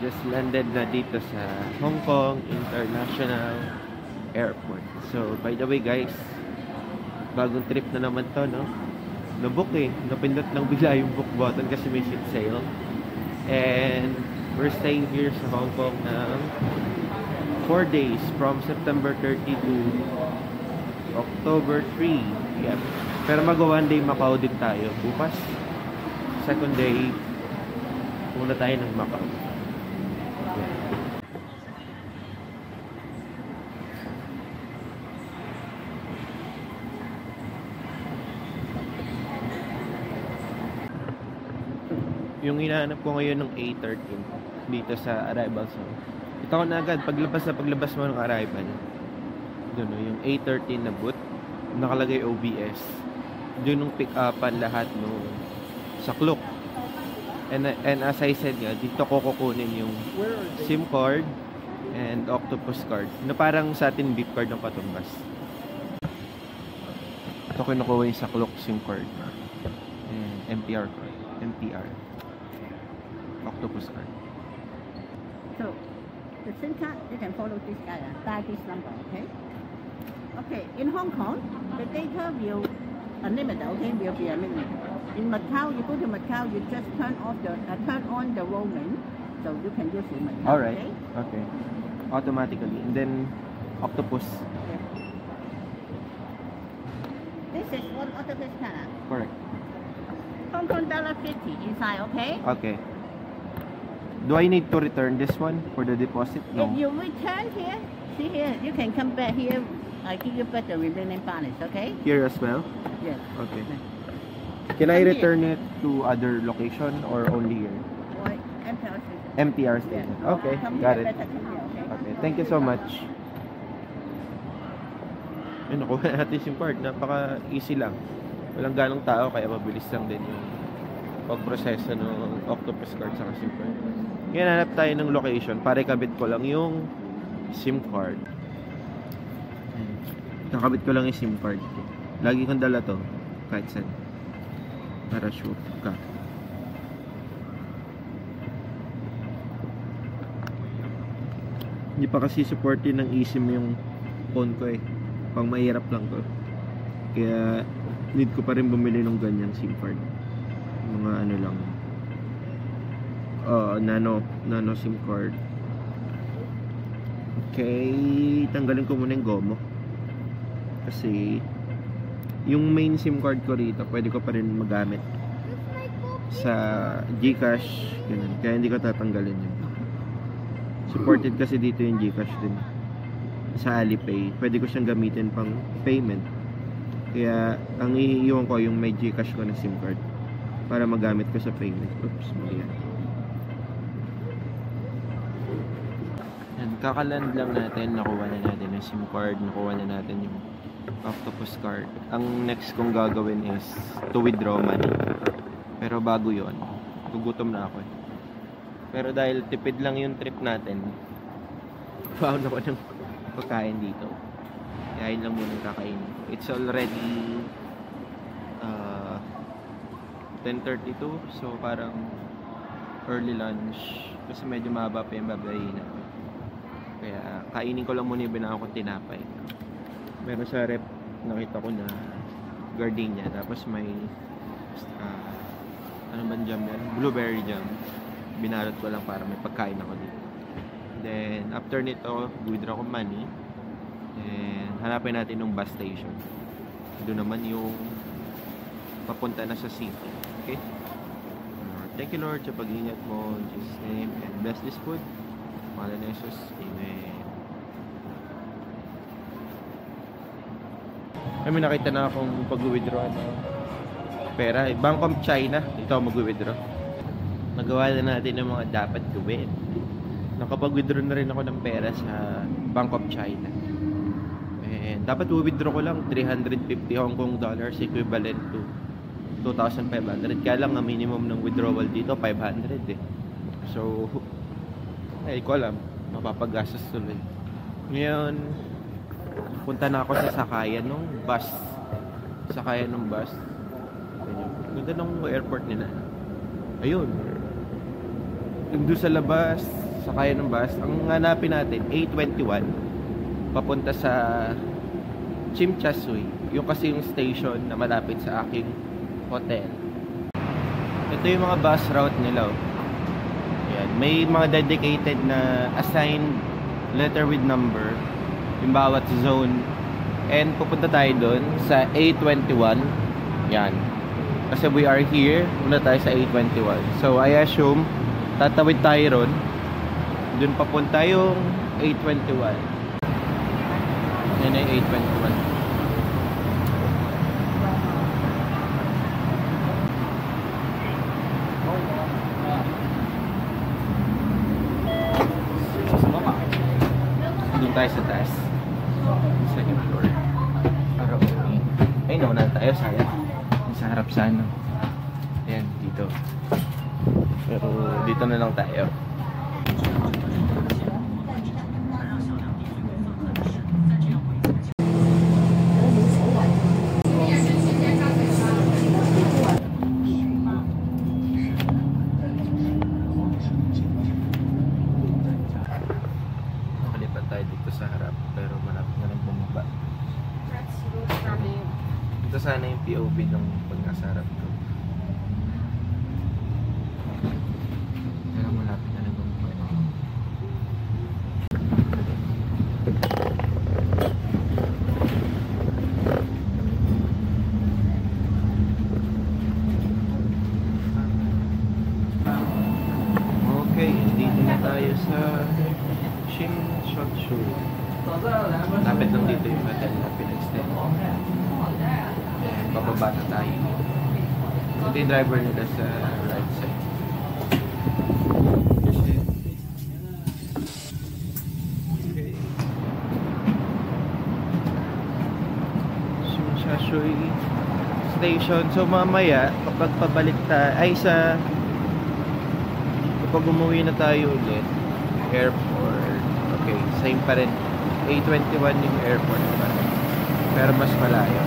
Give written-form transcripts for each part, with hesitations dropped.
just landed na dito sa Hong Kong International Airport. So, by the way guys, bagong trip na naman to, no? Nabook napindot lang bigla yung book button kasi may seat sale. And we're staying here sa Hong Kong ng 4 days from September 30 to October 3. Yep. Pero mag-1 day Macau din tayo bukas. Second day, muna tayo ng Macau. Yung hinahanap ko ngayon ng A13 dito sa arrival zone. Ito ko na agad, paglabas mo ng arrival. Doon yung A13 na boot, nakalagay OBS. Doon yung pick upan lahat no saklok. And as I said nga, dito ko kukunin yung SIM card and Octopus card. Na parang sa atin beep card ng patumbas. Ito kinukuha yung saklok SIM card. And MTR card. MTR. Octopus card. So, the SIM card, you can follow this guy, dial this number, okay? Okay, in Hong Kong, the data will unlimited, okay, will be unlimited. In Macau, you go to Macau, you just turn on the roaming, so you can use in Macau. All right. Okay. Automatically, and then Octopus. Okay. This is one Octopus card. Correct. Hong Kong $50 inside, okay? Okay. Do I need to return this one for the deposit? No. If you return here, see here, you can come back here. I give you back the remaining balance, okay? Here as well? Yes. Okay. Can I return it to other location or only here? Or MTR station. MTR station. Yeah. Okay, Come got here, it. better come here, okay? Okay, thank you so much. Yun, nakuha natin SIM card. Napaka-easy lang. Walang ganong tao, kaya mabilis lang din yung pagproseso ng Octopus card sa SIM card. Ngayon, hanap tayo ng location para ikabit ko lang yung SIM card. Nakabit ko lang yung SIM card. Lagi kong dala to, kahit saan. Para sure ka. Hindi pa kasi supportin ng eSIM yung phone ko Pang mahirap lang to. Kaya need ko pa rin bumili ng ganyang SIM card. Mga ano lang. Nano SIM card. Okay, tanggalin ko muna yung GOMO. Kasi yung main SIM card ko rito, pwede ko pa rin magamit sa GCash, ganun. Kaya hindi ko tatanggalin yun. Supported kasi dito yung GCash din. Sa Alipay, pwede ko siyang gamitin pang payment. Kaya ang iiwan ko yung may GCash ko na SIM card para magamit ko sa payment. Oops, mali yan. Kakaland lang natin, nakuha na natin yung SIM card, nakuha na natin yung Octopus card. Ang next kong gagawin is to withdraw money. Pero bago yon, gugutom na ako Pero dahil tipid lang yung trip natin, found ako ng pagkain dito. Kaya yun lang muna kakainin. It's already 10:32, so parang early lunch. Kasi medyo mahaba pa yung babayin na. Kaya kainin ko lang muna yung binaka kong tinapay. Meron sa rep, nakita ko na gardenia. Tapos may ano bang jam yan? Blueberry jam. Binalot ko lang para may pagkain ako dito. Then after nito, withdraw ko money. And hanapin natin yung bus station. Doon naman yung papunta na sa city. Okay? Thank you Lord sa pag-ingat mo in Jesus' name, and bless this food. Mahal na Jesus. Amen. Ay, may nakita na akong pag-withdraw pera. Bank of China. Dito ako mag-withdraw. Nagawa na natin ng mga dapat gawin. Nakapag-withdraw na rin ako ng pera sa Bank of China. And dapat withdraw ko lang 350 Hong Kong dollars equivalent to 2,500. Kaya lang ang minimum ng withdrawal dito 500 So ko alam, mapapagastos tuloy. Ngayon, punta na ako sa sakayan ng bus. Ganda ng airport nila. Ayun. Doon sa labas, Sakayan ng bus. Ang hanapin natin, A21. Papunta sa Chimchasui. Yung kasi yung station na malapit sa aking hotel. Ito yung mga bus route nila. Oh. Yan. May mga dedicated na assigned letter with number yung bawat zone. And pupunta tayo doon sa A21. Yan. Kasi we are here. Muna tayo sa A21. So I assume tatawid tayo ron. Doon papunta yung A21. Yan ay A21. Doon tayo sa taas. Second floor. Para okay. Ay, nauna tayo. Sayang. Sa harap sa ano. Ayan, dito. Pero dito na lang tayo. Nakalipat tayo dito sa harap. Pero malapit na lang bumaba. Ito sana yung POV ng pag nasa harap ko. Pero malapit na lang bumaba. Okay, dito na tayo sa Chimchasui. Lapit lang dito yung hotel na pinag-stay. Bababa na tayo. Ito yung driver nila sa right side. Chimchasui Station. So mamaya, kapag pabalik tayo, kapag umuwi na tayo ulit, airport. Okay, same pa rin. A21 yung airport pa rin. Pero mas malayo.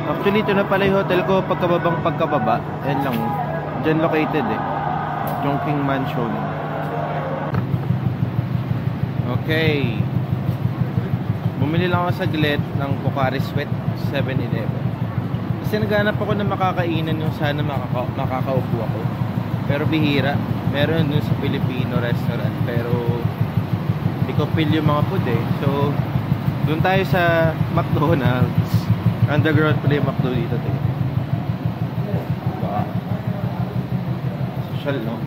Actually, ito na pala yung hotel ko pagkababa. Yan lang. Diyan located eh. Chongqing Mansion. Okay. Bumili lang ako saglit ng Pocari Sweat 7-Eleven. Kasi naghanap ako ng makakainan yung sana makakaupo ako. Pero bihira. Meron dun sa Filipino restaurant. Pero hindi ko feel yung mga food eh. So, dun tayo sa McDonald's. Underground pala yung McDo dito. Diba? Social, no?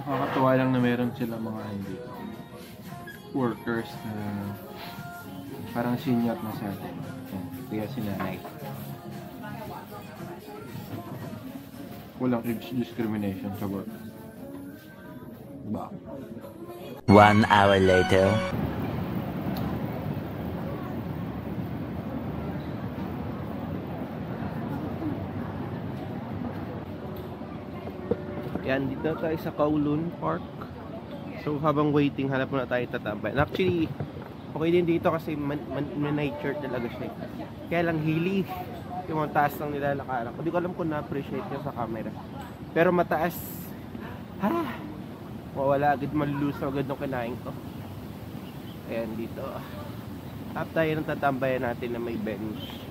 Nakakatuwa lang na meron sila mga hindi workers na parang senior na sa atin. Kaya si nanay. Walang age discrimination sa work. Diba? 1 hour later. Yan, dito tayo sa Kowloon Park. So habang waiting, hanap muna tayo tatambay. And actually, okay din dito kasi nature talaga siya. Kaya lang hilly. Yung mga taas ng nilalakaran. Hindi ko alam kung na-appreciate nyo sa camera. Pero mataas. Mawala agad, malulusaw agad ng kinain ko. Ayan dito. Tap tayo ng tatambayan natin na may bench.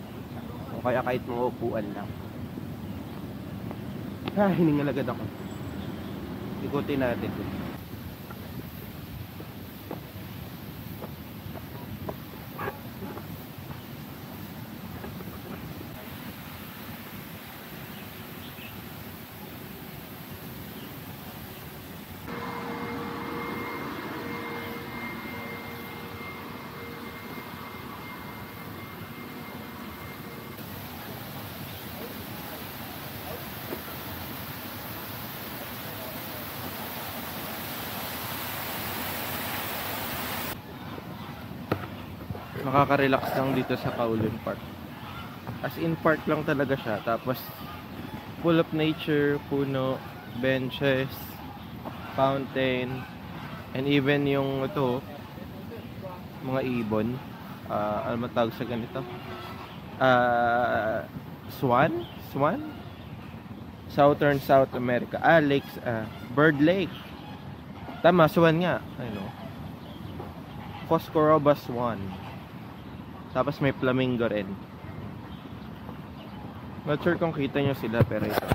O kaya kahit mga upuan lang. Hiningal agad ako. Ikutin natin. Makaka-relax lang dito sa Kowloon Park. As in park lang talaga siya. Tapos full of nature, puno, benches, fountain, and even yung ito, mga ibon. Ano matawag sa ganito? Swan? Swan? Southern South America. Lakes. Bird Lake. Tama, swan nga. Ano? Phosphoroba swan. Tapos may flamingo rin. Not sure kung kita nyo sila, pero ito.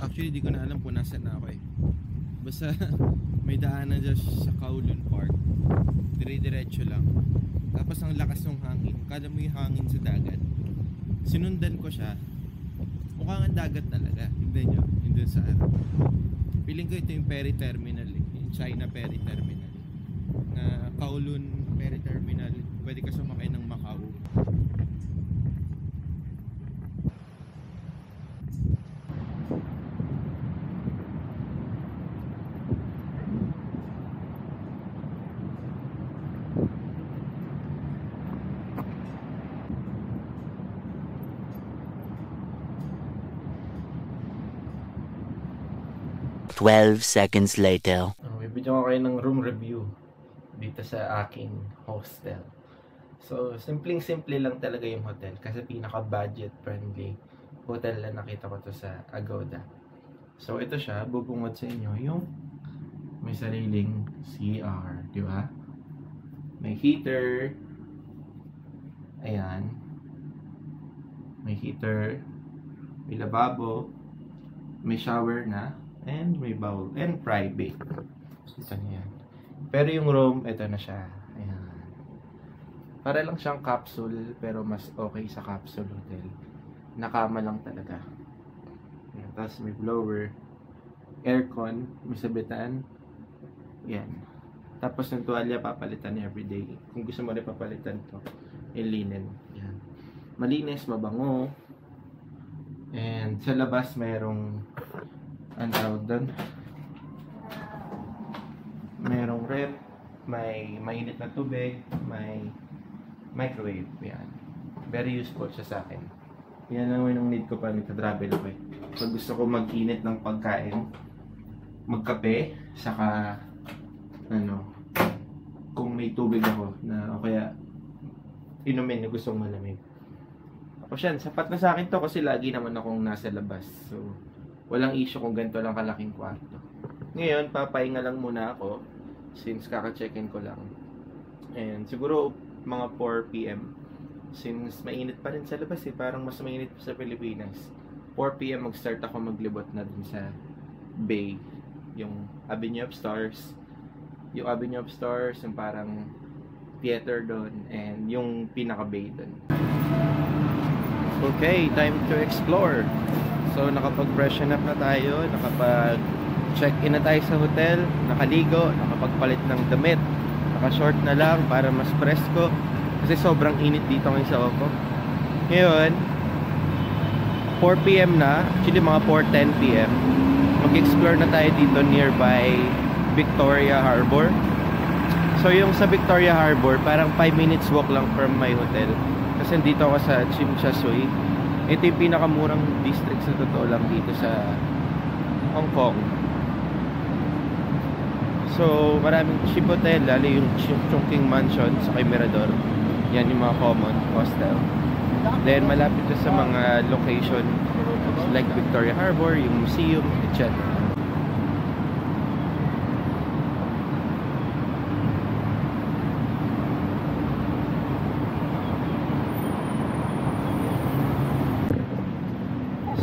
Actually, di ko na alam kung nasan na ako eh. Basta may daanan dyan sa Kowloon Park. Dire-diretso lang. Tapos ang lakas ng hangin. Kala mo yung hangin sa dagat. Sinundan ko siya. Mukhang ang dagat talaga. Tignan nyo. Yung dun sa araw. Feeling ko ito yung ferry terminal eh. Yung China ferry terminal. Na Kowloon ferry terminal. Pwede ka sumakay ng Macau. 12 seconds later. Bibigyan ko kayo ng room review dito sa aking hostel. So, simpleng-simple lang talaga yung hotel kasi pinaka-budget friendly hotel na nakita ko to sa Agoda. So, ito siya, bubungod sa inyo yung may sariling CR, di ba? May heater. Ayan. May heater. May lababo. May shower na. And may bowl. And private. Ito na yan. Pero yung room, ito na siya. Ayan. Para lang siyang capsule, pero mas okay sa capsule hotel. Nakama lang talaga. Ayan. Tapos may blower. Aircon. May sabitan. Ayan. Tapos yung tuwalya, papalitan everyday. Kung gusto mo rin papalitan to, yung linen. Ayan. Malinis, mabango. And sa labas, mayroong ano tawag doon? Merong ref, may mainit na tubig, may microwave. Yan. Very useful siya sa akin. Yan naman yung need ko pa nagka-travel ako eh. Pag gusto ko mag-init ng pagkain, magkape, saka ano, kung may tubig ako na o kaya inumin na gustong malamig. Tapos yan, sapat na sa akin to kasi lagi naman akong nasa labas. So, walang issue kung ganito lang kalaking kwarto. Ngayon, papahinga lang muna ako since kaka-check-in ko lang. And siguro mga 4 PM since mainit pa rin sa labas eh. Parang mas mainit pa sa Pilipinas. 4 PM mag-start ako maglibot na dun sa Bay. Yung Avenue of Stars. Yung Avenue of Stars, yung parang theater doon. And yung pinaka-bay doon. Okay, time to explore. So, nakapag-freshen up na tayo, nakapag-check-in na tayo sa hotel, nakaligo, nakapagpalit ng damit, naka-short na lang para mas presko kasi sobrang init dito ngayon sa Oco. Ngayon, 4 PM na, actually mga 4:10 PM, mag-explore na tayo dito nearby Victoria Harbor. So, yung sa Victoria Harbor, parang 5 minutes walk lang from my hotel. Kasi dito ako sa Tsim Sha Tsui. Ito yung pinakamurang district sa totoo lang dito sa Hong Kong. So, maraming cheap hotel, lalo yung Chungking Mansion sa kay Mirador. Yan yung mga common hostel. Then, malapit sa mga location like Victoria Harbor, yung museum, etc.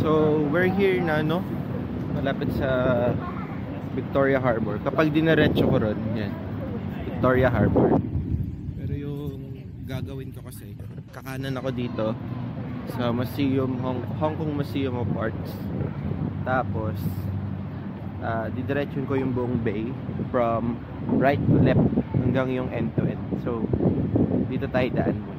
So, we're here na, no? Malapit sa Victoria Harbor. Kapag dinaretso ko ron, yan. Victoria Harbor. Pero yung gagawin ko kasi, kakanan ako dito sa Museum, Hong Kong Museum of Arts. Tapos, didiretsyon ko yung buong bay from right to left hanggang yung end to end. So, dito tayo daan muna.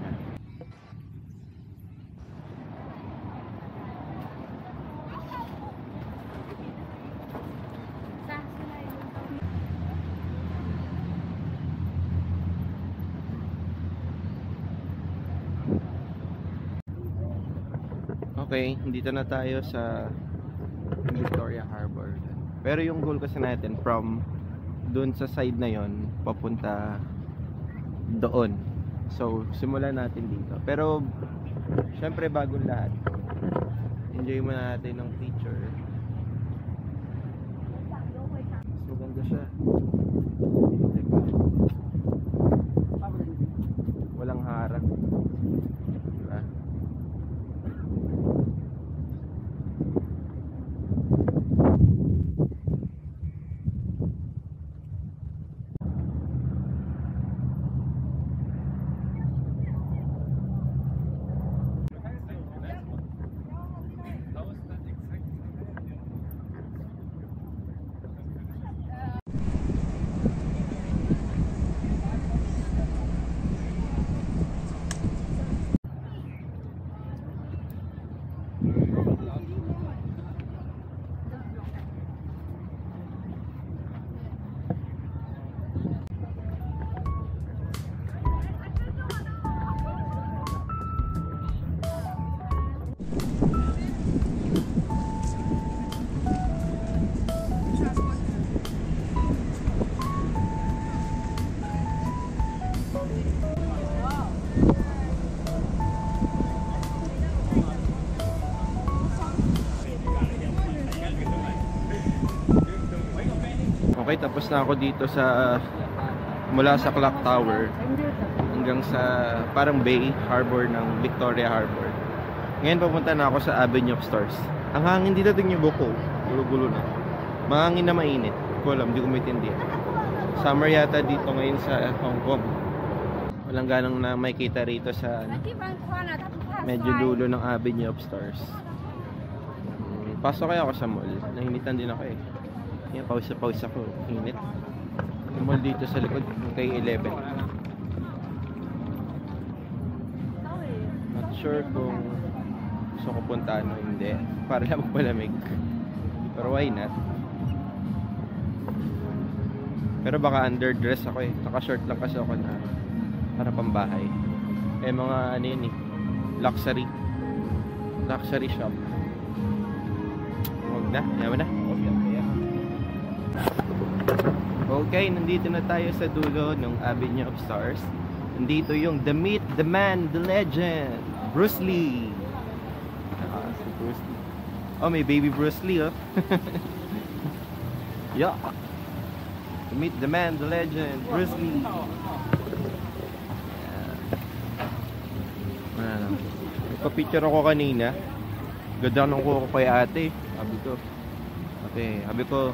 Okay, dito na tayo sa Victoria Harbor. Pero yung goal kasi natin from doon sa side na yon papunta doon. So, simulan natin dito. Pero syempre bagong lahat, enjoy muna natin ng picture. Mas maganda siya. Walang harang. Diba? Okay, tapos na ako dito sa mula sa Clock Tower hanggang sa parang bay harbor ng Victoria Harbor. Ngayon papunta na ako sa Avenue of Stars. Ang hangin dito, tingnan niyo, buko, gulo-gulo na. Mahangin na mainit. Ko alam, hindi ko maintindihan. Summer yata dito ngayon sa Hong Kong. Walang ganang na makita rito sa medyo dulo ng Avenue of Stars. Pasok kaya ako sa mall. Nahinitan din ako eh. Yan, pawis ako. Init. Yung mall dito sa likod, kay 11. Not sure kung gusto ko puntaan o hindi. Para lang magpalamig. Pero why not? Pero baka underdress ako eh. Naka-short lang kasi ako na para pambahay. Eh mga ano yun eh. Luxury shop. Huwag na. Yaman na. Okay, nandito na tayo sa dulo ng Avenue of Stars. Nandito yung The Myth, The Man, The Legend, Bruce Lee. Si Bruce Lee. Oh, may baby Bruce Lee, oh. Yeah. The Myth, The Man, The Legend, Bruce Lee. Yeah. Nagpa-picture ako kanina. Ganda nung kuha ko kay ate. Sabi ko,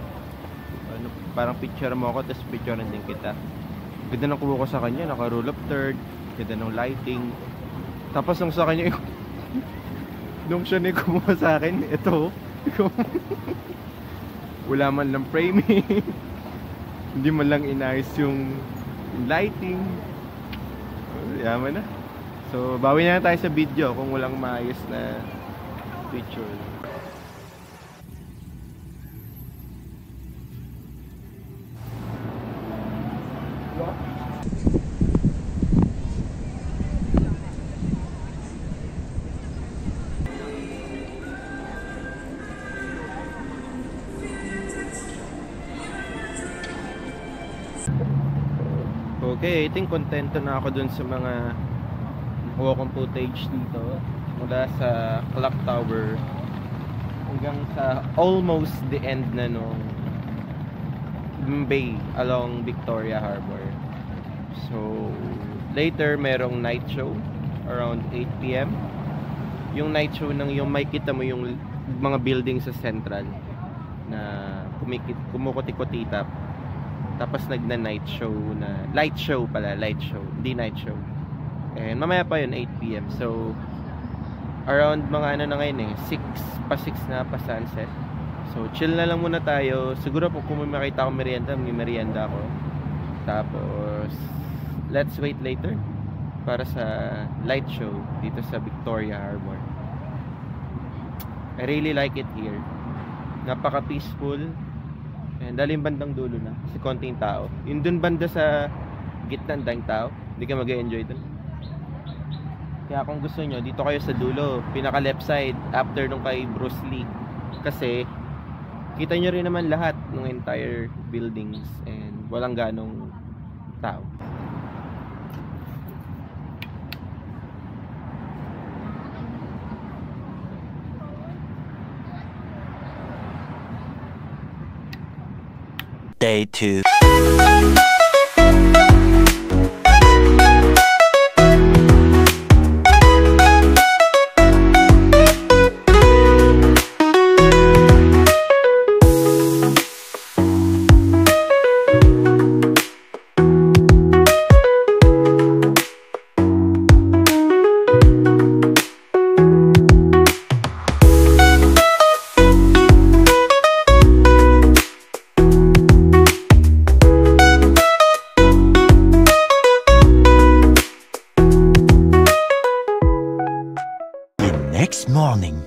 ano, parang picture mo ako, tapos picture din kita. Ganda ng kuha ko sa kanya, naka roll up third, ganda ng lighting. Tapos nung sa kanya, nung siya na kumuha sa akin, ito, wala man lang framing, hindi man lang inayos yung lighting. Yaman na. So, bawi na tayo sa video kung walang maayos na picture. Okay, I think kontento na ako dun sa mga nakuha kong footage dito mula sa Clock Tower hanggang sa almost the end na nung bay along Victoria Harbor. So later merong night show around 8 PM. Yung night show ng yung makita mo yung mga building sa Central na kumukuti-kutita. Tapos nagna-night show na light show, hindi night show. And mamaya pa yun 8 PM. So around mga ano na ngayon 6 na pa sunset. So chill na lang muna tayo. Siguro po kung may makita akong merienda, may merienda ako. Tapos let's wait later para sa light show dito sa Victoria Harbor. I really like it here. Napaka peaceful. And daling bandang dulo na kasi konting tao. Yung dun banda sa gitna dang tao, hindi ka mag-enjoy dun. Kaya kung gusto nyo, dito kayo sa dulo, pinaka left side after nung kay Bruce Lee. Kasi kita nyo rin naman lahat ng entire buildings and walang ganong tao. Day 2. Next morning.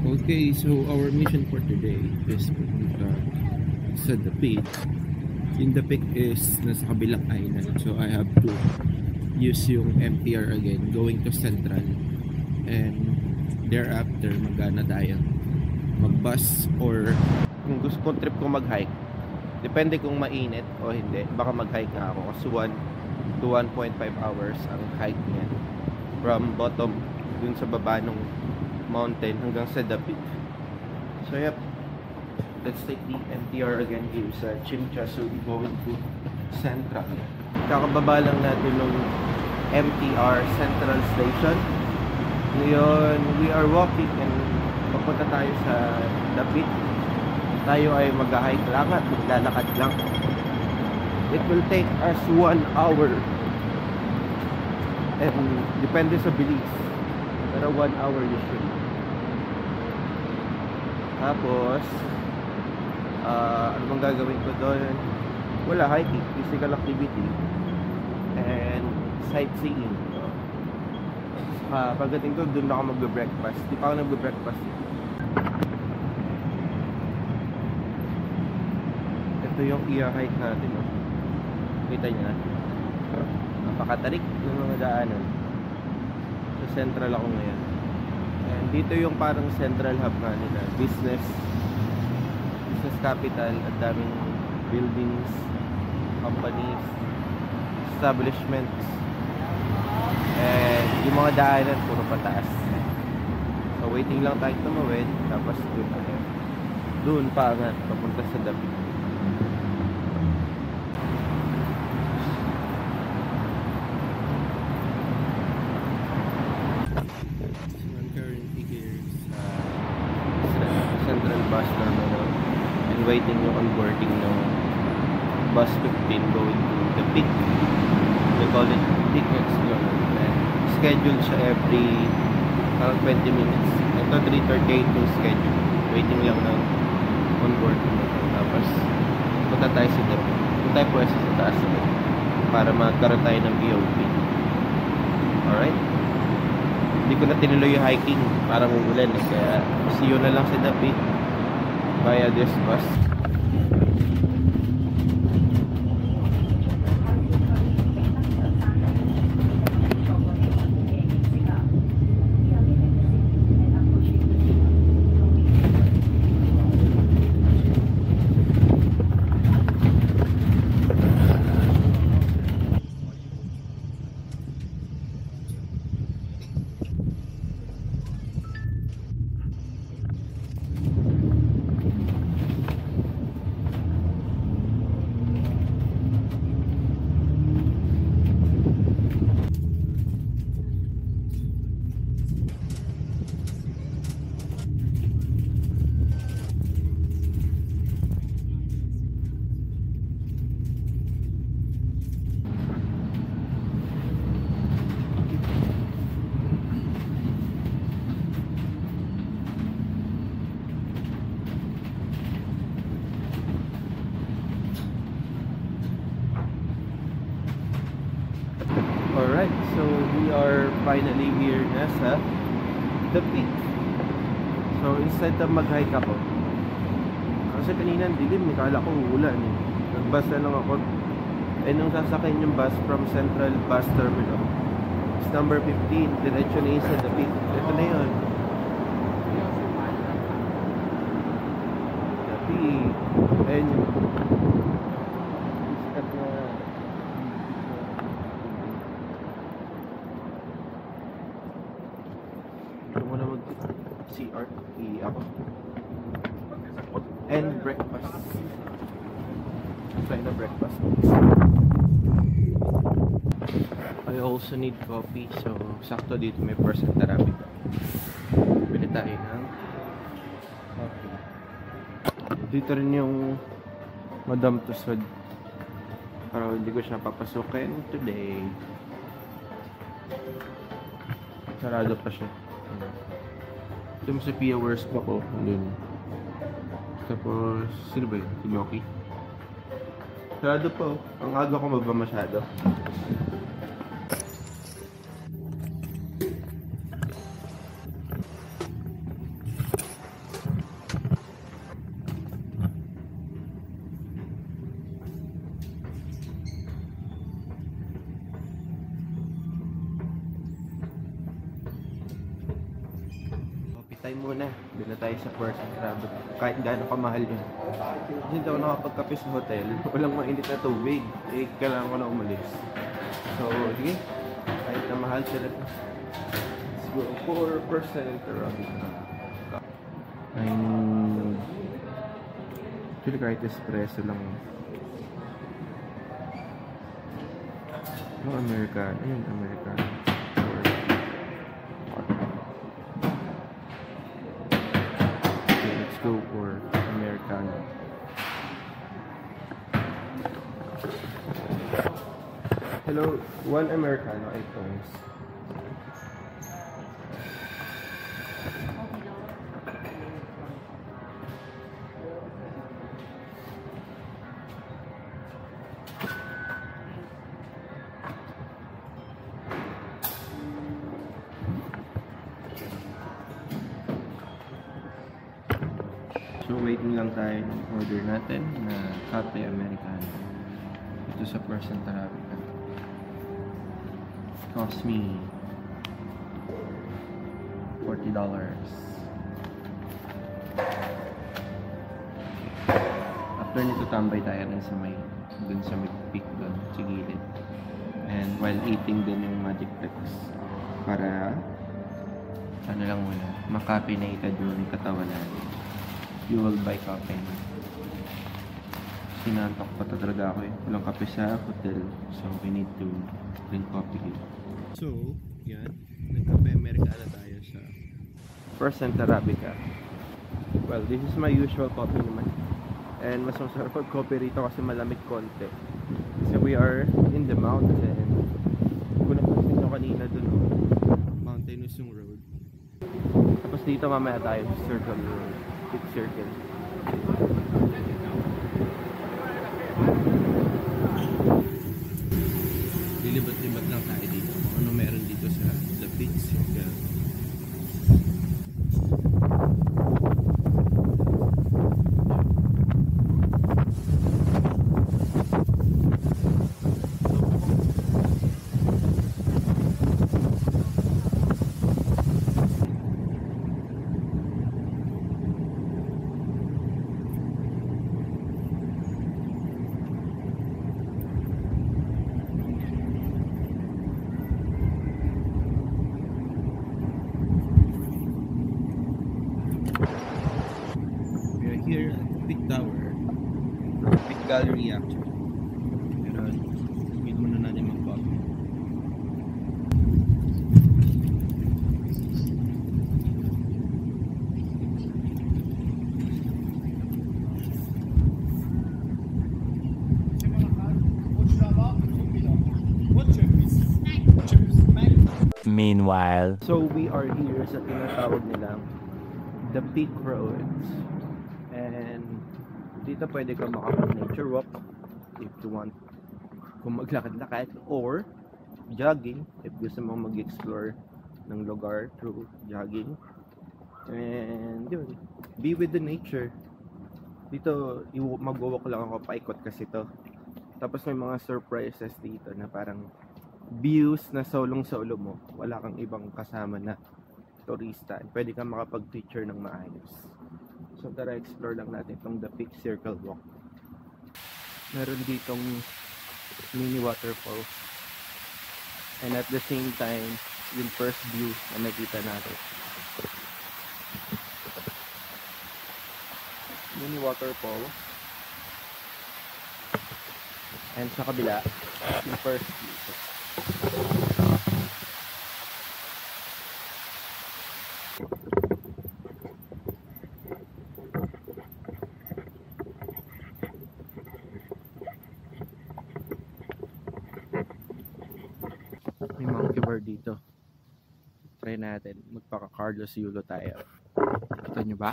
Okay, so our mission for today is pupunta sa The Peak. Yung The Peak is nasa kabilang island, so I have to use yung MTR again going to Central, and thereafter magana tayo mag-bus, or kung gusto kong trip kong mag-hike, depende kung mainit o hindi, baka mag-hike nga ako kasi 1 to 1.5 hours ang hike niya from bottom dun sa baba ng mountain hanggang sa The Peak. So yep, let's take the MTR again here sa Chimchasu going to Central. Kakababa lang natin ng MTR Central Station. Ngayon, we are walking and papunta tayo sa The Peak. Tayo ay mag-hike lang at maglalakad lang. It will take us 1 hour. And depende sa bilis, pero 1 hour usually. Tapos ano bang gagawin ko doon? Wala, hiking, physical activity, and sightseeing. Pagdating ko, doon ako magbe-breakfast. Di pa ako nagbe-breakfast. Ito yung i-hike natin, no? Kita nyo na. Napakatarik ng mga daanan. Sa Central ako ngayon. And dito yung parang central hub nga nila. Business capital. At daming buildings, companies, establishments. And yung mga daanan puro pataas. So waiting lang tayo tumawid. Tapos doon tayo. Doon pa nga papunta sa The Peak. Central Bus Terminal and waiting yung onboarding ng bus 15 going to The Peak. We call it Peak Explore, and scheduled siya every 20 minutes. Ito 3:38 yung schedule. Waiting lang ng onboarding nito. Tapos punta tayo sa The Peak. Punta tayo po sa taas para magkaroon tayo ng BOP. Alright? Hindi ko na tinuloy yung hiking, parang umulan, kaya see you na lang sa The Peak via this bus. finally here na sa The Peak. So instead of mag-hike ako, kasi kanina dilim, kala ko uulan eh. Nag-bus na lang ako. Nung sasakyan yung bus from Central Bus Terminal, it's number 15, diretso na yun sa The Peak. Ito na yun. The Peak. Ayun yun. Sikat na. Ito mo na mag-CRT ako. And breakfast. Try na breakfast. I also need coffee, so sakto dito may percent Arabica. Bili tayo ng coffee. Dito rin yung Madam Tussauds, pero hindi ko siya papasukin today. Sarado pa siya. Ito mo sa Pia Worst pa ko. Tapos, sino ba yun? Si Yoki? Sarado po. Ang aga ko ba masyado? Coffee time muna. Doon na tayo sa person travel. Kahit gaano kamahal yun. Kasi hindi ako nakapagkape sa hotel. Walang mainit na tubig. Eh, kailangan ko na umalis. So, sige. Kahit na mahal sila. Let's go. 4% Arabica. Actually, kahit espresso lang. No, Americano. Ayun, Americano. Okay, let's go for Americano. Hello, one Americano, I promise. So waiting lang tayo ng order natin na Cafe Americano. Ito sa Percent Arabica. Cost me $40. After nito tambay tayo rin sa dun sa Peak dun, sa gilid. And while eating din yung Magic Flicks para ano lang muna, makapinate yung katawan natin. You will buy coffee. Sinantok pa talaga ako eh. Walang kape sa hotel. So we need to drink coffee here. So, yan. Nagkape Americano tayo sa Percent Arabica. Well, this is my usual coffee naman. And mas masarap pag coffee rito kasi malamig konti. So we are in the mountain. Kung napansin nyo kanina dun, mountainous yung road. Tapos dito mamaya tayo sa Circle Road. Circle. Lilibat-libat lang tayo dito. Ano meron dito sa The Peak Circle. Here at the Peak Tower, Peak Gallery actually. Pero wait muna natin mag-coffee. Meanwhile, So we are here sa tinatawag nilang The Peak Roads. And dito pwede ka makapag-nature walk if you want, kung maglakad-lakad, or jogging if gusto mo mag-explore ng lugar through jogging. And yun, be with the nature. Dito, mag-walk lang ako, paikot kasi to. Tapos may mga surprises dito na parang views na solong-solo mo. Wala kang ibang kasama na turista. Pwede kang makapag-picture ng maayos. So tara, explore lang natin itong The Peak Circle Walk. Meron ditong mini waterfall. And at the same time, yung first view na nakita natin. Mini waterfall. And sa kabila, yung first view. May monkey bar dito. Try natin. Magpaka-Carlos Yulo tayo. Kita nyo ba?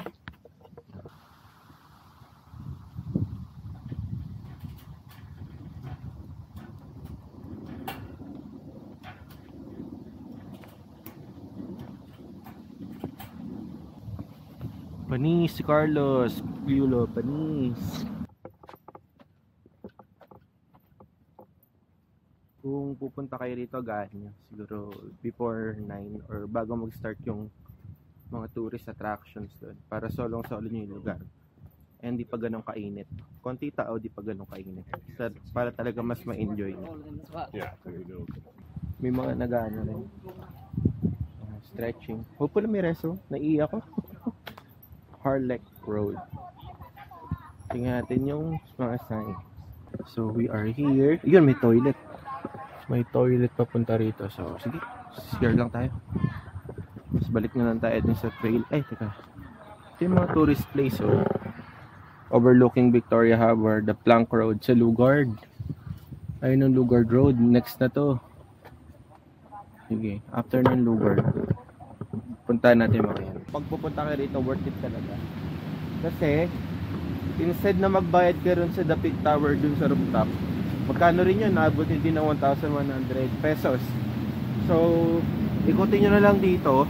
Panis si Carlos Yulo, panis. Kung pupunta kayo rito, ganyan siguro before 9 or bago mag-start yung mga tourist attractions doon, para solong-solo nyo yung lugar. And di pa ganun kainit. Konti tao, di pa ganun kainit. Para talaga mas ma-enjoy nyo. May mga nag-ano rin. Stretching. Hopefully may reso. Naiiyak ko. Harlech Road. Tingnan natin yung mga signs. So we are here. Yun, may toilet. May toilet papunta rito. So sige, share lang tayo. Mas balik na lang tayo din sa trail. Ay, teka. Ito yung mga tourist place, oh. Overlooking Victoria Harbour, the Plank Road sa Lugard. Ayun yung Lugard Road. Next na to. Sige, after ng Lugard, puntahan natin mga yan. Pag pupunta kayo rito, worth it talaga. Kasi, instead na magbayad ka rin sa The Peak Tower dun sa rooftop, magkano rin yun? Naabot din ng 1,100 pesos. So, ikutin nyo na lang dito.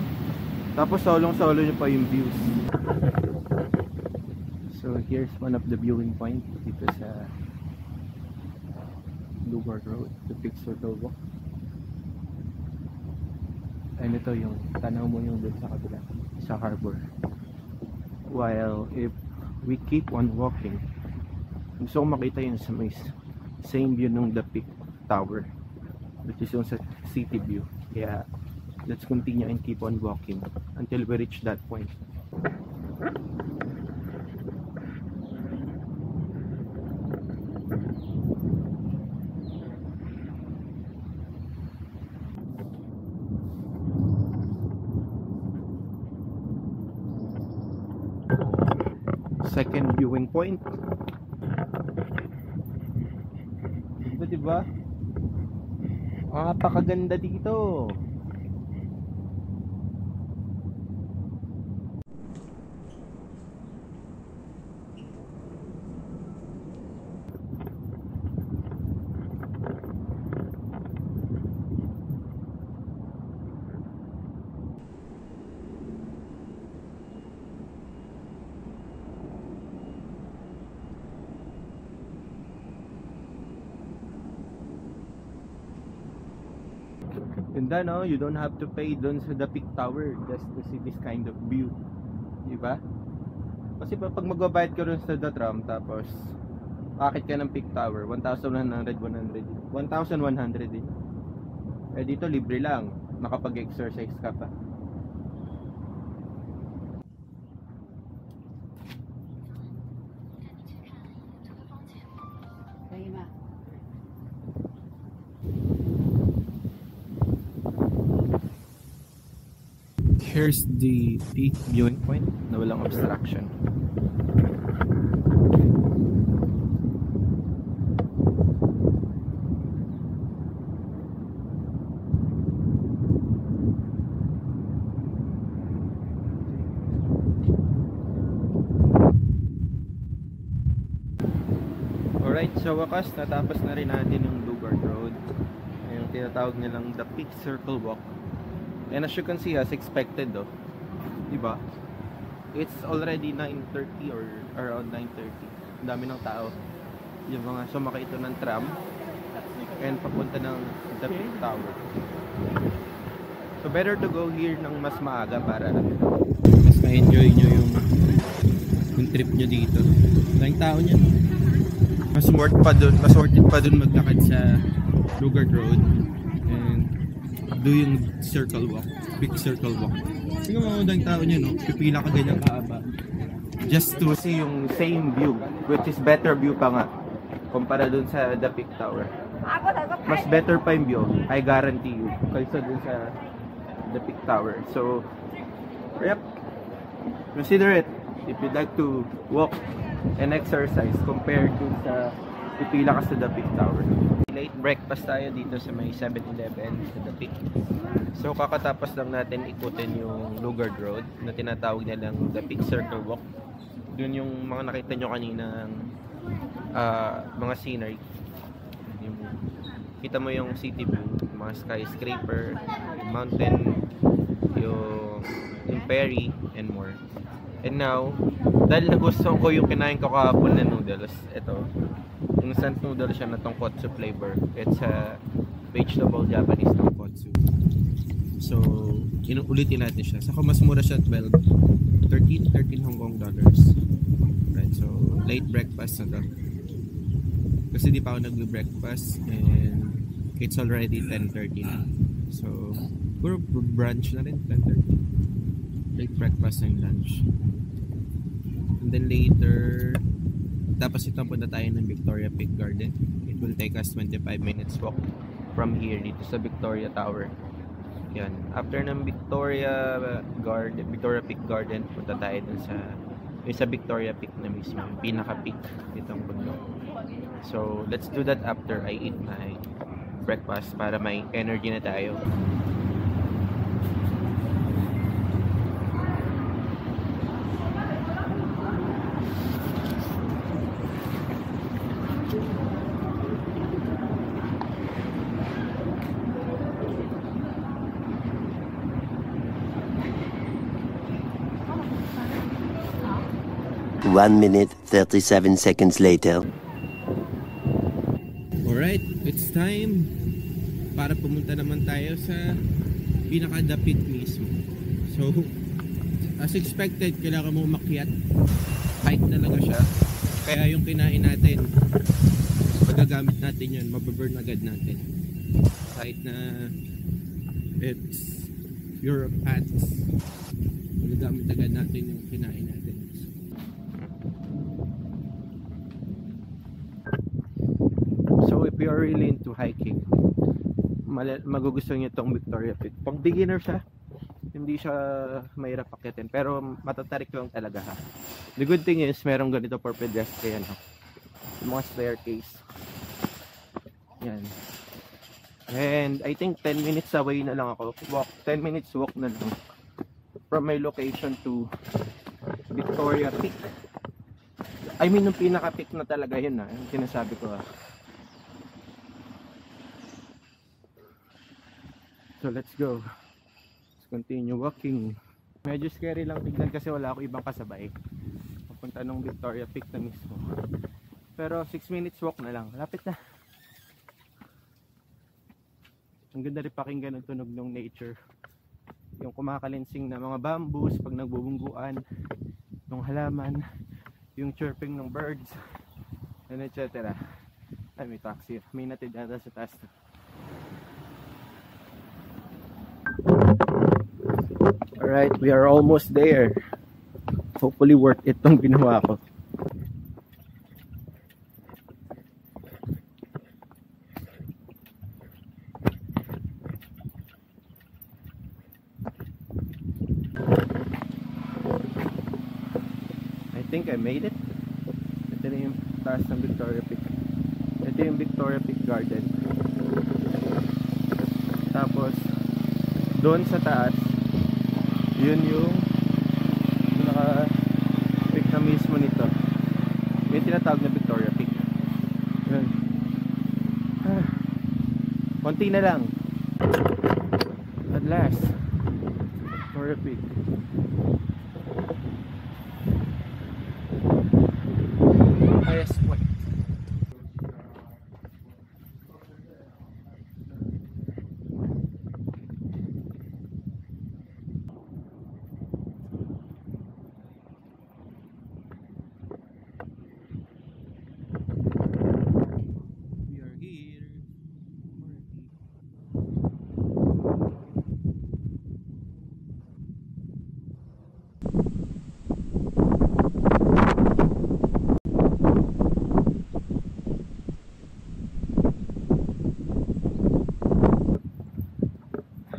Tapos solong-solo nyo pa yung views. So, here's one of the viewing points dito sa Lugard Road, The Peak Circle Walk. And ito yung tanaw mo yung dun sa kabila, sa harbor. While if we keep on walking, gusto ko makita yun sa may same view ng The Peak Tower, which is yung sa city view. Kaya let's continue and keep on walking until we reach that point. Second viewing point. Diba? Napakaganda dito. Ganda, no? You don't have to pay dun sa The Peak Tower just to see this kind of view. Diba? Kasi pag magbabayad ka rin sa The Tram, tapos akit ka ng Peak Tower, 1,100 din. Eh dito libre lang, makapag-exercise ka pa. Here's the peak viewing point na walang obstruction. Alright, so wakas natapos na rin natin yung Lugard Road. Yung tinatawag nilang The Peak Circle Walk. And as you can see, as expected, diba? It's already 9:30 or around 9:30. Ang dami ng tao. Yung mga sumakay ito ng tram and papunta ng The Peak Tower. So better to go here ng mas maaga para mas ma-enjoy nyo yung trip nyo dito. Maraming tao niyan. Mas worth it pa dun maglakad sa Lugard Road and do yung circle walk, big circle walk. Tingnan mo ang tao niya, no? Pipila ka ganyan kaaba. Just to see yung same view, which is better view pa nga kumpara dun sa The Peak Tower. Mas better pa yung view, I guarantee you, kaysa dun sa The Peak Tower. So, yep, consider it if you'd like to walk and exercise compared to sa pipila ka sa The Peak Tower. Late breakfast tayo dito sa may 7-Eleven sa The Peak. So kakatapos lang natin ikutin yung Lugard Road na tinatawag nilang The Peak Circle Walk. Doon yung mga nakita nyo kanina mga scenery. Kita mo yung city view, mga skyscraper, yung mountain, yung ferry, and more. And now, dahil nagustuhan ko yung kinain ko kahapon na noodles, ito, yung instant noodles siya na tonkotsu flavor. It's a vegetable Japanese tonkotsu. So, ulitin natin siya. Saka mas mura siya, 13 Hong Kong dollars. Right, so late breakfast na to. Kasi di pa ako nag-breakfast and it's already 10:30 na. So, puro brunch na rin, 10:30. Late breakfast and lunch. And then later, tapos ito punta tayo ng Victoria Peak Garden. It will take us 25 minutes walk from here dito sa Victoria Tower. Yan. After ng Victoria Peak Garden, punta tayo dun sa Victoria Peak na mismo, yung pinaka-peak itong bundok. So, let's do that after I eat my breakfast para may energy na tayo. One minute, 37 seconds later. Alright, it's time para pumunta naman tayo sa pinaka-The Peak mismo. So, as expected, kailangan mo umakyat. Hike talaga siya. Kaya yung kinain natin, magagamit natin yun, mababurn agad natin. Kahit na it's Europe hats, magagamit agad natin yung kinain natin. So if you are really into hiking, magugustuhan nyo itong Victoria Peak. Pag beginner siya, hindi siya mahirap akyatin, pero matatarik lang talaga ha. The good thing is merong ganito for pedestrian ha. Yung mga staircase yan. And I think 10 minutes away na lang ako, 10 minutes walk na lang from my location to Victoria Peak. I mean yung pinaka peak na talaga yun ha, yung sinasabi ko ha. So let's go. Let's continue walking. Medyo scary lang tignan kasi wala ako ibang kasabay. Papunta ng Victoria Peak na mismo. Pero 6 minutes walk na lang. Lapit na. Ang ganda rin pakinggan ng tunog ng nature. Yung kumakalinsing na mga bamboos pag nagbubungguan. Yung halaman. Yung chirping ng birds. And etc. Ay, may taxi. May natid ata sa taas. Alright, we are almost there. Hopefully worth it tong ginawa ko. I think I made it. Ito na yung taas ng Victoria Peak. Ito yung Victoria Peak Garden. Tapos doon sa taas, yun yung naka-peak na mismo nito. Yung tinatawag na Victoria Peak. Yun. Konti na lang. At last, or a pig. Kaya sweat. We are here.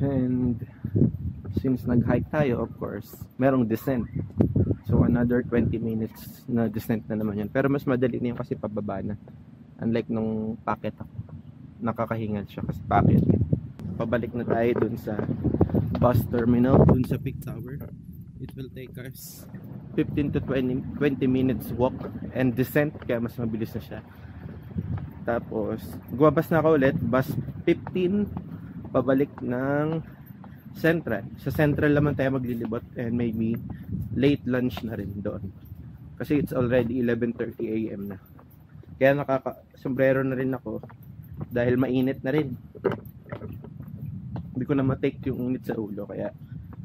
And since nag-hike tayo, of course, merong descent. So another 20 minutes na descent na naman yun. Pero mas madali na yun kasi pababa na. Unlike nung packet ako. Nakakahingal siya kasi packet. Pabalik na tayo dun sa bus terminal, dun sa Peak Tower. It will take us 15 to 20 minutes walk and descent, kaya mas mabilis na siya. Tapos guwabas na ako ulit, bus 15 pabalik ng Central. Sa Central naman tayo maglilibot and maybe late lunch na rin doon. Kasi it's already 11:30 AM na. Kaya sombrero na rin ako dahil mainit na rin. Hindi ko na matake yung init sa ulo kaya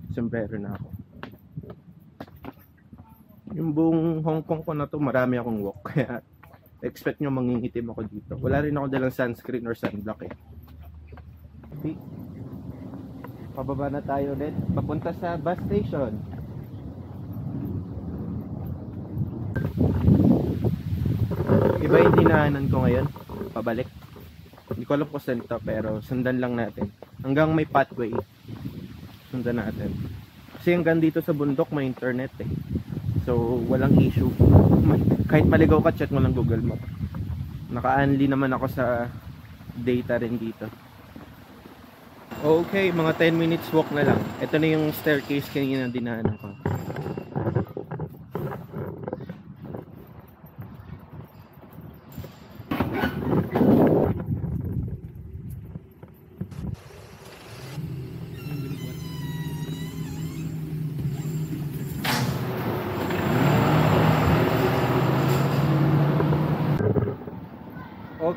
sombrero na ako. Yung buong Hong Kong ko na to, marami akong walk kaya expect nyo mangingitim ako dito. Wala rin ako dalang sunscreen or sunblock eh. Pababa na tayo ulit papunta sa bus station. Iba yung dinaanan ko ngayon pabalik. Hindi ko alam kung saan ito, pero sundan lang natin hanggang may pathway. Sundan natin kasi hanggang dito sa bundok may internet eh, so walang issue. Kahit maligaw ka, check mo lang Google Map. Naka-unli naman ako sa data rin dito. Okay, mga 10 minutes walk na lang. Ito na yung staircase kanina dinaanan ko.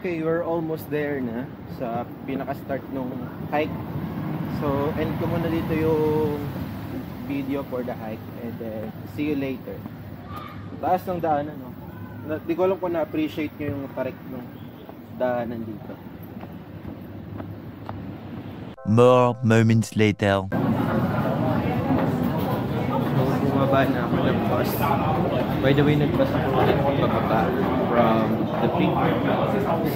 Okay, we're almost there na sa pinaka-start nung hike. So, end ko muna dito yung video for the hike and then see you later. Taas ng daanan, no? Di ko alam kung na-appreciate nyo yung tarik ng daanan dito. More moments later. So, bumaba na ako ng bus. By the way, nag-bus ako ulit pababa from the peak.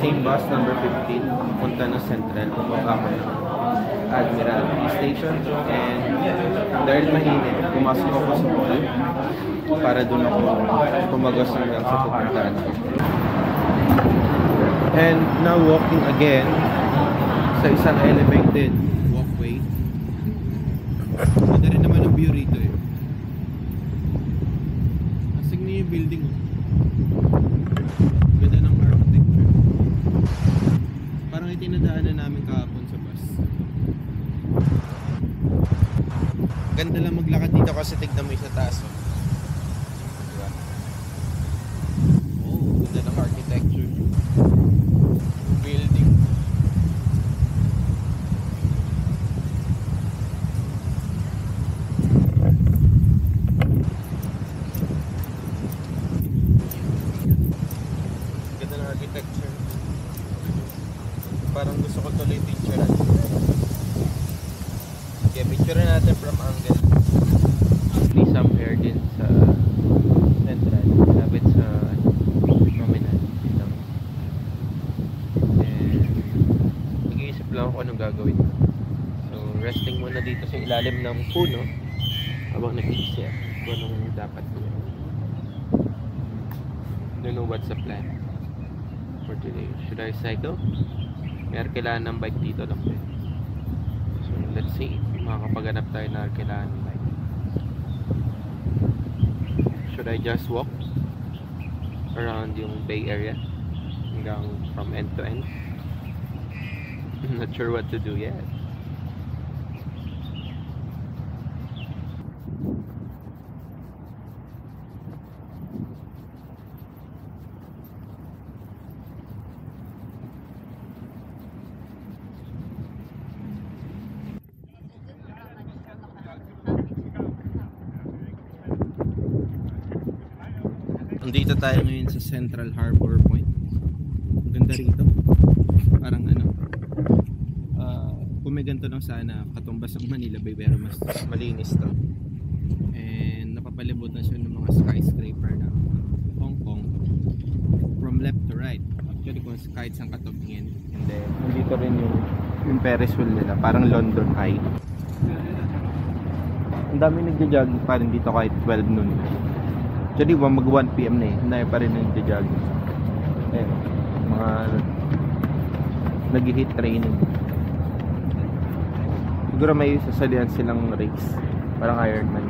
Same bus, number 15, punta na Central. Bumaba ako ng Admiralty Station. And dahil mainit, pumasok ako sa mall para doon ako tumagos hanggang sa pupuntahan ko. And now walking again sa isang elevated walkway. Ganda rin naman ang view rito eh. Asig niya yung building oh. Ganda ng architecture. Parang itinadaanan namin kahapon sa bus. Ganda lang maglakad dito kasi tignan mo yung sa taas oh. Diba? Oh, ganda ng architecture. Building. Ganda ng architecture. Parang gusto ko tuloy picturean. Okay, picturean natin from angle. Actually somewhere din sa Central, lapit sa Nominal. And nag-iisip lang ako anong gagawin. So resting muna dito sa ilalim ng puno habang nag-iisip kung anong dapat gawin. Don't know what's the plan for today. Should I cycle? May kailangan ng bike dito lang din. So let's see, makakapaganap tayo na kailangan ng bike. Should I just walk around yung Bay Area hanggang from end to end? I'm not sure what to do yet. Andito tayo ngayon sa Central Harbor Point. Ang ganda rito. Parang ano, kung may ganito lang sana katumbas ng Manila Bay, pero mas malinis to. And napapalibot na siya ng mga skyscraper ng Hong Kong from left to right. Actually kung kahit saan katumingin. And then nandito rin yung Ferris wheel nila, parang London Eye. Ang dami nagja-jog pa rin dito kahit 12 noon. Actually mag 1 PM na eh, hindi pa rin nagja-jog. Ayan, mga nag-hit training. Siguro may sasalihan silang race, parang Ironman.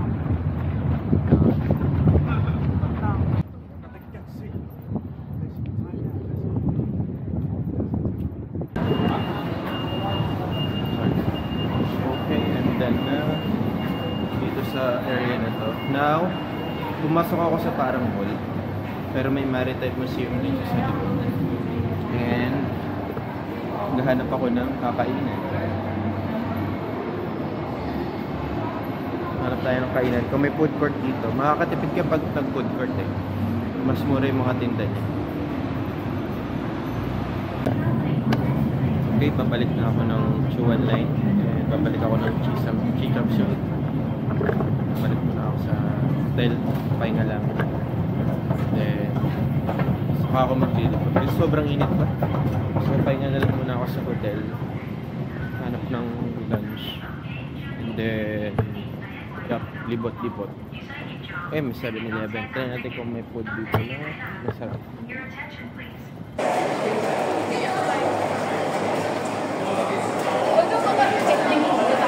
Okay, and then dito sa area na to. Now, pumasok ako sa parang mall, pero may maritime museum dito sa likod. And naghahanap ako ng kakainan. Hanap tayo ng kainan. Kung may food court dito, makakatipid ka pag nag-food court eh. Mas mura yung mga tinda niya. Okay, pabalik na ako ng Chuan Line. And pabalik ako ng Chicham Show. Pabalik muna ako sa hotel. Pahinga lang. Then, saka ako mag-lilipot. Kasi sobrang init pa. So, pahinga na lang muna ako sa hotel. Hanap ng lunch. And then, yup, libot-libot. Eh, may 7-Eleven. Try natin kung may food dito na masarap.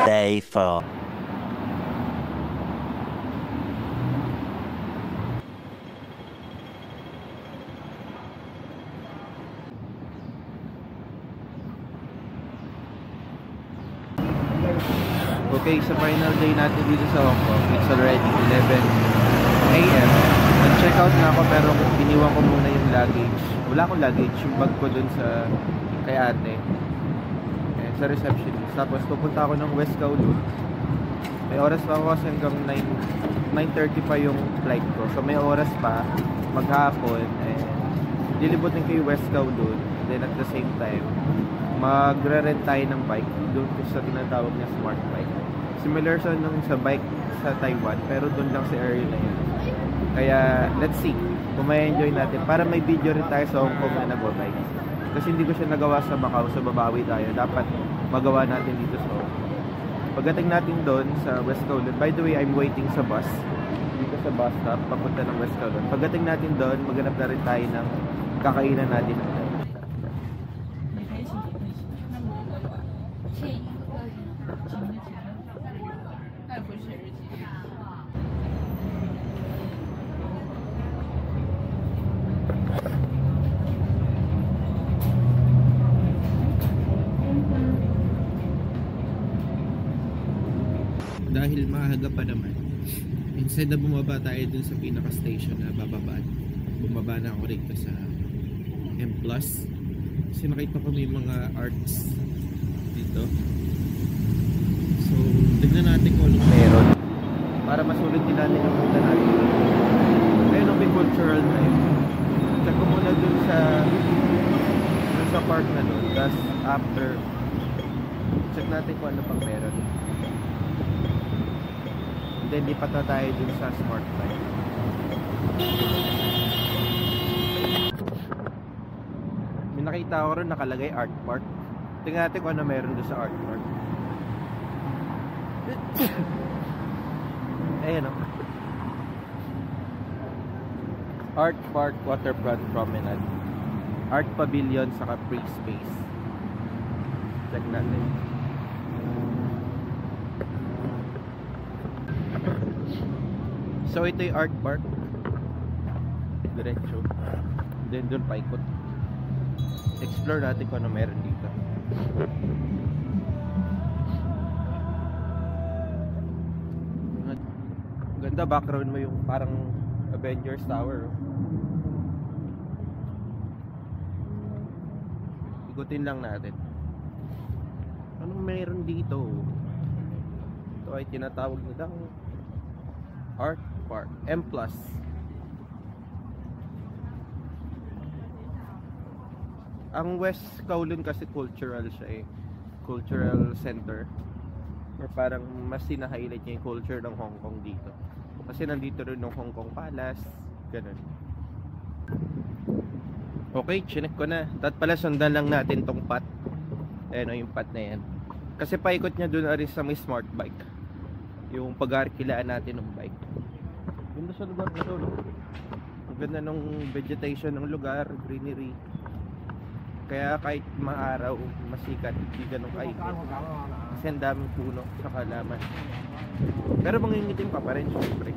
Day 4. Okay, sa final day natin dito sa Hong Kong, it's already 11 AM. Nag-check out na ako pero iniwan ko muna yung luggage. Wala akong luggage, yung bag ko dun sa kay ate. Sa receptionist. Tapos pupunta ako ng West Kowloon. May oras pa ako kasi hanggang 9:30 pa yung flight ko. So may oras pa maghapon. Lilibutin ko yung West Kowloon. Then at the same time, magre-rent tayo ng bike doon sa tinatawag niya smart bike. Similar sa bike sa Taiwan, pero doon lang sa area na yun. Kaya let's see kung may enjoy natin. Para may video rin tayo sa Hong Kong na nag-bike. Kasi hindi ko siya nagawa sa Macau, so babawi tayo. Dapat magawa natin dito sa Hong Kong. Pagdating natin doon sa West Kowloon, by the way, I'm waiting sa bus. Dito sa bus stop, papunta ng West Kowloon. Pagdating natin doon, maghanap na rin tayo ng kakainan natin. Dahil maaga pa naman, instead na bumaba tayo dun sa pinaka-station na bumaba na ako rito sa M+. Kasi nakita ko may mga arts dito. So, tignan natin kung anong meron para masulit din natin ang punta natin. Ayun ang may cultural time. Check ko muna dun sa park na dun. Tapos after, check natin kung ano pang meron. Then lipat na tayo dun sa smart bike. May nakita ko rin nakalagay art park. Tingnan natin kung ano meron dun sa art park. Ayan o. Art Park Waterfront Promenade. Art Pavilion sa Free Space. Check natin. So ito yung art park. Diretso. Then doon paikot. Explore natin kung ano meron dito. Ganda, background mo yung parang Avengers Tower. Ikutin lang natin. Anong meron dito? Ito ay tinatawag nilang Art Park M+. Ang West Kowloon kasi cultural siya eh. Cultural center. Or parang mas sina-highlight niya yung culture ng Hong Kong dito. Kasi nandito rin yung Hong Kong Palace. Ganun. Okay, chinek ko na. Tat pala sundan lang natin tong path. Ayan o yung path na yan. Kasi paikot niya doon rin sa may smart bike. Yung pag-arkilaan natin ng bike. Ganda sa lugar na to, no? Ang ganda ng vegetation ng lugar, greenery. Kaya kahit maaraw, masikat, hindi ganun kaikit. Kasi ang daming puno sa halaman. Pero mangingitim ka pa rin, syempre.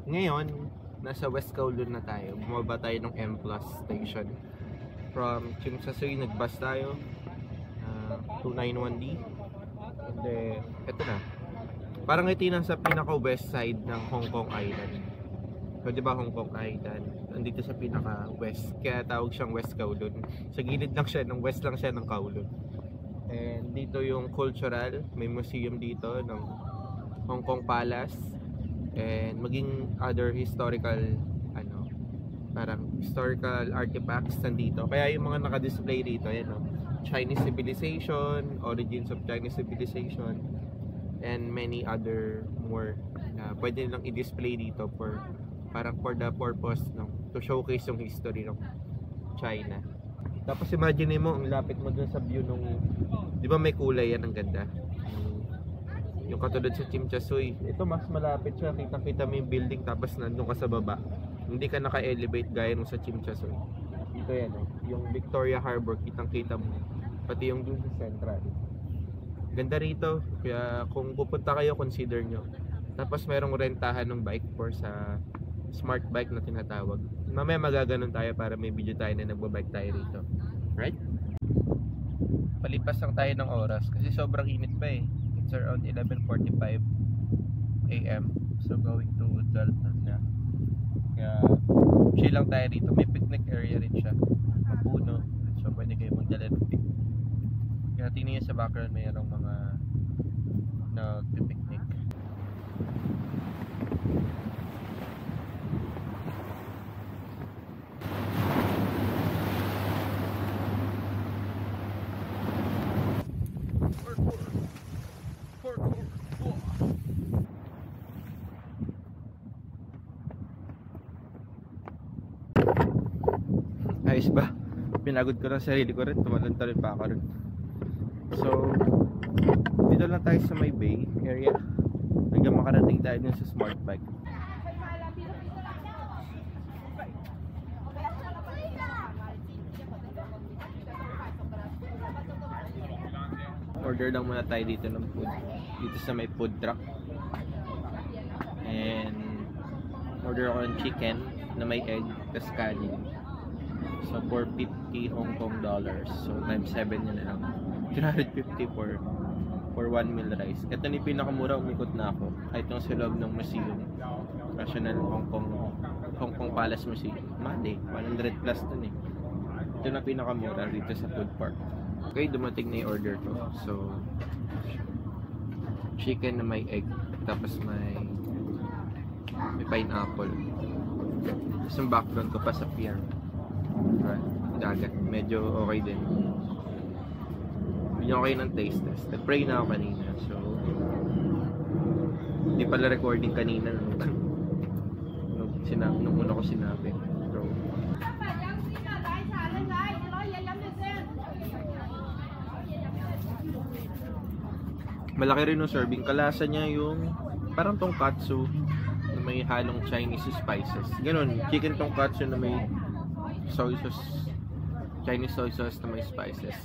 Ngayon, nasa West Kowloon na tayo. Bumaba tayo ng M Plus station. From Tsim Sha Tsui, nag-bus tayo. 291D. And then, eto na. Parang ito yung nasa pinaka-west side ng Hong Kong Island. So, di ba Hong Kong Island? Nandito sa pinaka-west. Kaya tawag siyang West Kowloon. Sa gilid lang siya, ng west lang siya ng Kowloon. And dito yung cultural. May museum dito ng Hong Kong Palace. And maging other historical parang historical artifacts nandito. Kaya yung mga naka-display dito, yan o, Chinese civilization, origins of Chinese civilization, and many other more na pwede nilang i-display dito for parang for the purpose to showcase yung history ng China. Tapos imagine mo, ang lapit mo dun sa view nung, di ba may kulay yan, ang ganda. Yung katulad sa Tsim Sha Tsui, ito mas malapit siya, kita-kita mo yung building tapos nandun ka sa baba. Hindi ka naka-elevate gaya nung sa Tsim Sha Tsui. Dito yan yung Victoria Harbor, kitang-kita mo. Pati yung dun sa Central. Ganda rito, kaya kung pupunta kayo, consider nyo. Tapos merong rentahan ng bike for sa smart bike na tinatawag. Mamaya magaganon tayo para may video tayo na nagbabike tayo rito. Right? Palipas lang tayo ng oras kasi sobrang init pa eh. It's around 11:45 AM. So going to 12 na. Kaya chill lang tayo dito. May picnic area rin siya. Mapuno. So pwede kayo magdala ng picnic. Kaya tingnan nyo sa background mayroong mga nag-picnic. Ayos ba? Pinagod ko ng sarili ko rin. Tumalon-talon pa ako rin. So, dito lang tayo sa may bay area. Hanggang makarating tayo dun sa smart bike. Order lang muna tayo dito ng food. Dito sa may food truck. And order ako ng chicken na may egg, tas kanin. So 450 Hong Kong dollars. So times 7 yun na lang. 350 for 1 meal rice. Ito ni pinakamura, umikot na ako. Kahit yung sa loob ng museum. National Hong Kong Palace Museum. Mahal eh. 100 plus dun eh. Ito na pinakamura dito sa food park. Okay, dumating na yung order ko. So chicken na may egg. Tapos may pineapple. Tapos yung background ko pa sa pier. Right. Dagat. Medyo okay din. Bigyan ko kayo ng taste test. Nag-pray na ako kanina. So hindi pala recording kanina nung una ko sinabi. So malaki rin yung serving. Kalasa niya yung parang tonkatsu na may halong Chinese spices. Ganon. Chicken tonkatsu na may soy sauce, Chinese soy sauce na may spices.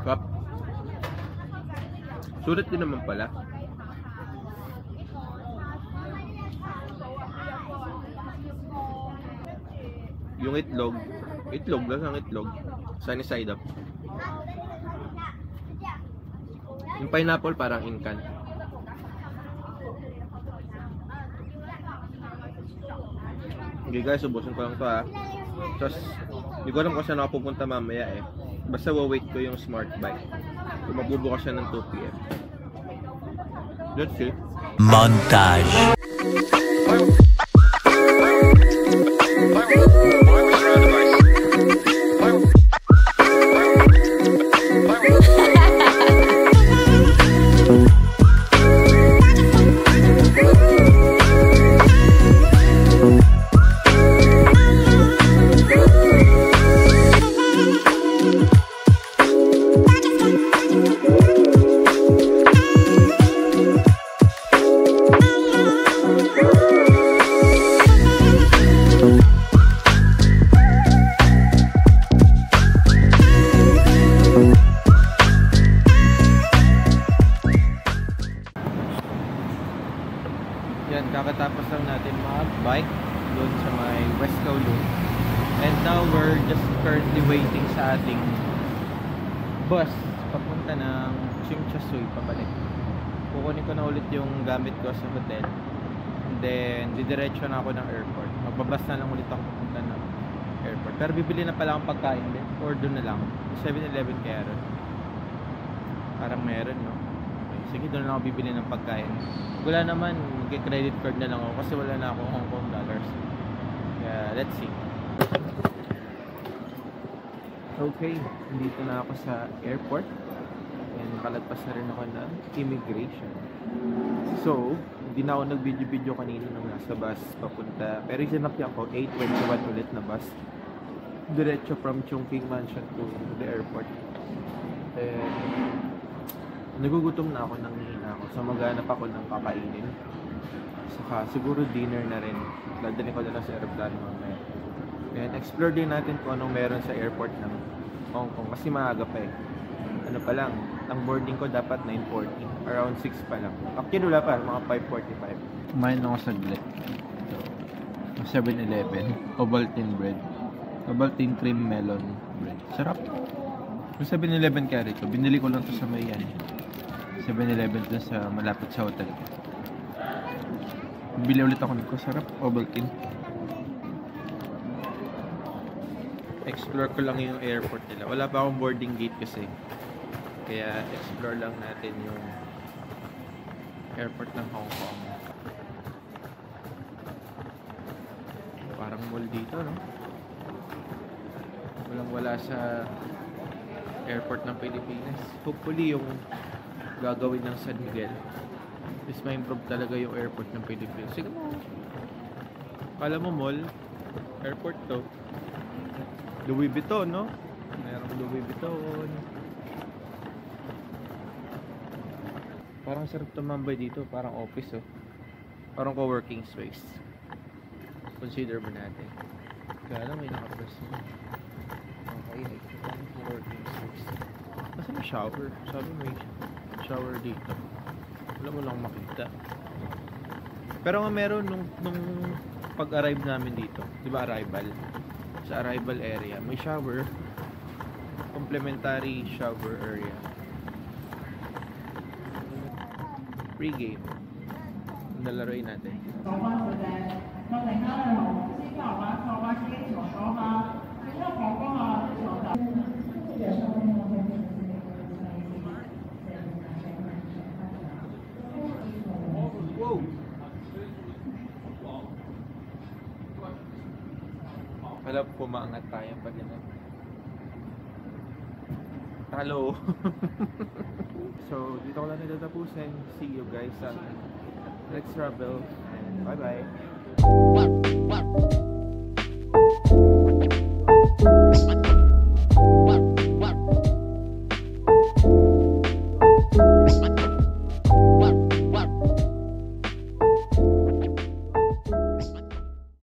Cup. Sulit din naman pala. Yung itlog lang ang itlog. Sunny side up. Yung pineapple parang incan. Okay guys, ubusin ko lang to ha. Tapos, hindi ko alam kung saan ako pupunta mamaya eh. Basta wait ko yung smart bike. Kung mabubukas siya ng 2 PM. Let's see. Montage. Yan, kakatapos lang natin mag-bike doon sa may West Kowloon. And now we're just currently waiting sa ating bus papunta ng Chimchasoy pabalik. Kukunin ko na ulit yung gamit ko sa hotel. And then, didiretso na ako ng airport. Magbabas na lang ulit ako papunta ng airport. Pero bibili na pala akong pagkain din. Or doon na lang. 7-Eleven kaya ron. Parang meron, no? Sige, doon na ako bibili ng pagkain. Wala naman, mag-credit card na lang ako kasi wala na akong Hong Kong dollars. Kaya, let's see. Okay, dito na ako sa airport. And nakalagpas na rin ako ng immigration. So, hindi na ako nag-video-video kanina nung nasa bus papunta. Pero sinakya ako, 8:21 ulit na bus. Diretso from Chungking Mansion to the airport. And nagugutom na ako, nanghihina ako. So maghanap ako ng kakainin. Saka siguro dinner na rin. Dadalhin ko na lang sa aeroplano mamaya. And explore din natin kung anong meron sa airport ng Hong Kong. Kasi maaga pa eh. Ano pa lang, ang boarding ko dapat 9:40. Around 6 pa lang. Actually wala pa, mga 5:45. Kumain ako saglit. So, 7-Eleven, Ovaltine bread. Ovaltine cream melon bread. Sarap. Yung 7-Eleven carry ko, binili ko lang to sa may 7-Eleven dun sa malapit sa hotel. Bili ulit ako nito. Sarap, Ovaltine. Explore ko lang yung airport nila. Wala pa akong boarding gate kasi. Kaya explore lang natin yung airport ng Hong Kong. Parang mall dito, no? Walang wala sa airport ng Pilipinas. Hopefully yung gagawin ng San Miguel is ma-improve talaga yung airport ng Pilipinas. Sige mo. Kala mo mall, airport to. Louis Vuitton, no? Merong Louis Vuitton. Parang sarap tumambay dito. Parang office, oh. Parang co-working space. Consider mo natin. Kaya lang may nakapress mo. Okay, parang co-working space. Kasi may shower. Sabi may shower dito. Wala mo lang makita. Pero nga meron nung pag-arrive namin dito. Diba arrival? Sa arrival area. May shower. Complimentary shower area. Pre-game. Nalaroin natin. Wow! Alam ko maangat tayo pag yan. Hello! So, dito ko lang natatapusin. See you guys sa next travel. Bye bye!